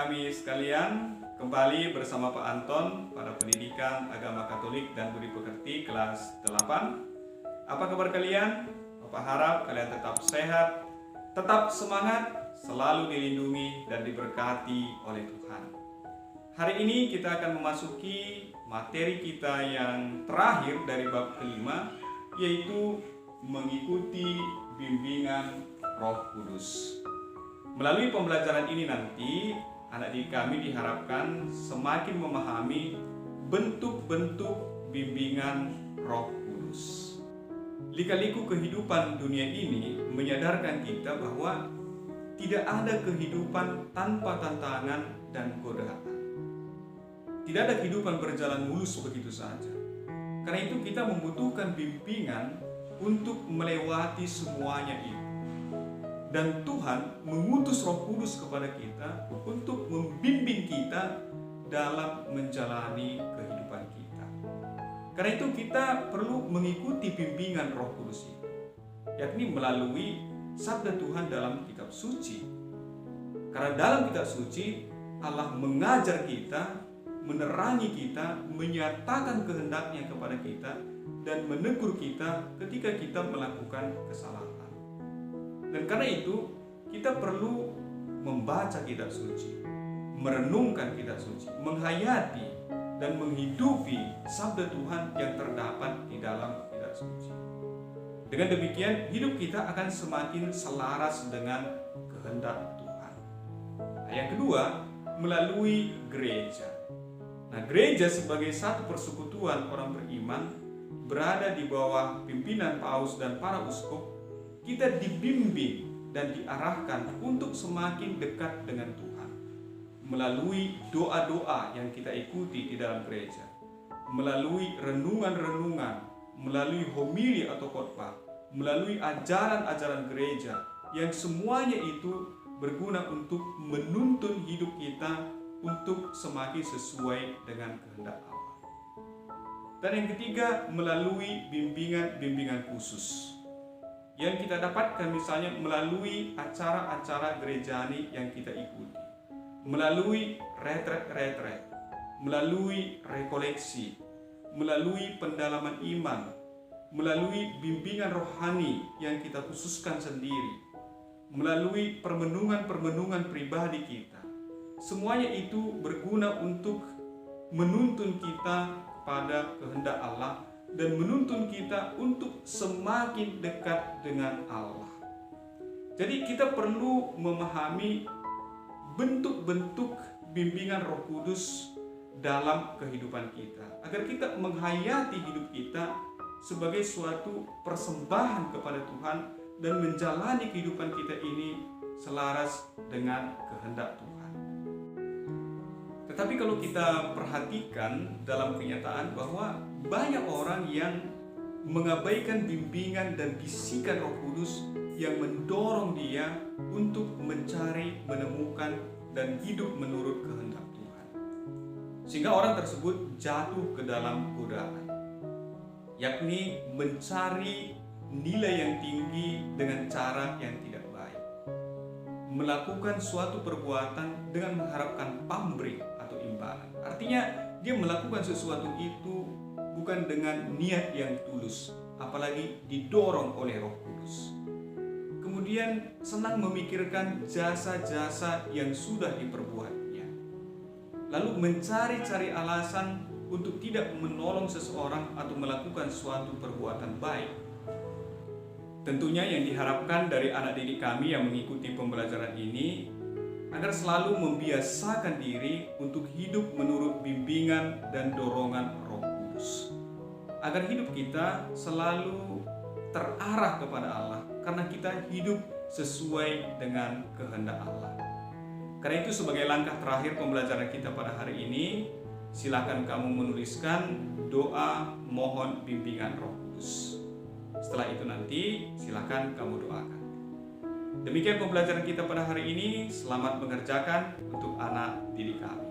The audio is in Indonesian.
kami sekalian, kembali bersama Pak Anton pada Pendidikan Agama Katolik dan Budi Pekerti kelas 8. Apa kabar kalian? Bapak harap kalian tetap sehat, tetap semangat, selalu dilindungi dan diberkati oleh Tuhan. Hari ini kita akan memasuki materi kita yang terakhir dari bab kelima, yaitu mengikuti bimbingan Roh Kudus. Melalui pembelajaran ini nanti, anak didik kami diharapkan semakin memahami bentuk-bentuk bimbingan Roh Kudus. Lika-liku kehidupan dunia ini menyadarkan kita bahwa tidak ada kehidupan tanpa tantangan dan godaan. Tidak ada kehidupan berjalan mulus begitu saja. Karena itu kita membutuhkan bimbingan untuk melewati semuanya itu. Dan Tuhan mengutus Roh Kudus kepada kita untuk membimbing kita dalam menjalani kehidupan kita. Karena itu kita perlu mengikuti bimbingan Roh Kudus itu, yakni melalui sabda Tuhan dalam kitab suci. Karena dalam kitab suci Allah mengajar kita, menerangi kita, menyatakan kehendaknya kepada kita, dan menegur kita ketika kita melakukan kesalahan. Dan karena itu kita perlu membaca kitab suci, merenungkan kitab suci, menghayati dan menghidupi sabda Tuhan yang terdapat di dalam kitab suci. Dengan demikian hidup kita akan semakin selaras dengan kehendak Tuhan. Nah, yang kedua, melalui gereja. Nah, gereja sebagai satu persekutuan orang beriman berada di bawah pimpinan paus dan para uskup. Kita dibimbing dan diarahkan untuk semakin dekat dengan Tuhan melalui doa-doa yang kita ikuti di dalam gereja, melalui renungan-renungan, melalui homili atau khotbah, melalui ajaran-ajaran gereja yang semuanya itu berguna untuk menuntun hidup kita untuk semakin sesuai dengan kehendak Allah. Dan yang ketiga, melalui bimbingan-bimbingan khusus yang kita dapatkan misalnya melalui acara-acara gerejani yang kita ikuti, melalui retret-retret, melalui rekoleksi, melalui pendalaman iman, melalui bimbingan rohani yang kita khususkan sendiri, melalui permenungan-permenungan pribadi kita. Semuanya itu berguna untuk menuntun kita kepada kehendak Allah dan menuntun kita untuk semakin dekat dengan Allah. Jadi kita perlu memahami bentuk-bentuk bimbingan Roh Kudus dalam kehidupan kita, agar kita menghayati hidup kita sebagai suatu persembahan kepada Tuhan dan menjalani kehidupan kita ini selaras dengan kehendak Tuhan. Tetapi kalau kita perhatikan dalam kenyataan bahwa banyak orang yang mengabaikan bimbingan dan bisikan Roh Kudus yang mendorong dia untuk mencari, menemukan, dan hidup menurut kehendak Tuhan. Sehingga orang tersebut jatuh ke dalam godaan, yakni mencari nilai yang tinggi dengan cara yang tidak baik, melakukan suatu perbuatan dengan mengharapkan pamrih atau imbalan. Artinya dia melakukan sesuatu itu bukan dengan niat yang tulus, apalagi didorong oleh Roh Kudus. Kemudian senang memikirkan jasa-jasa yang sudah diperbuatnya, lalu mencari-cari alasan untuk tidak menolong seseorang atau melakukan suatu perbuatan baik. Tentunya yang diharapkan dari anak didik kami yang mengikuti pembelajaran ini agar selalu membiasakan diri untuk hidup menurut bimbingan dan dorongan Roh Kudus, agar hidup kita selalu terarah kepada Allah karena kita hidup sesuai dengan kehendak Allah. Karena itu sebagai langkah terakhir pembelajaran kita pada hari ini, silakan kamu menuliskan doa mohon bimbingan Roh Kudus. Setelah itu nanti silakan kamu doakan. Demikian pembelajaran kita pada hari ini. Selamat mengerjakan untuk anak didik kami.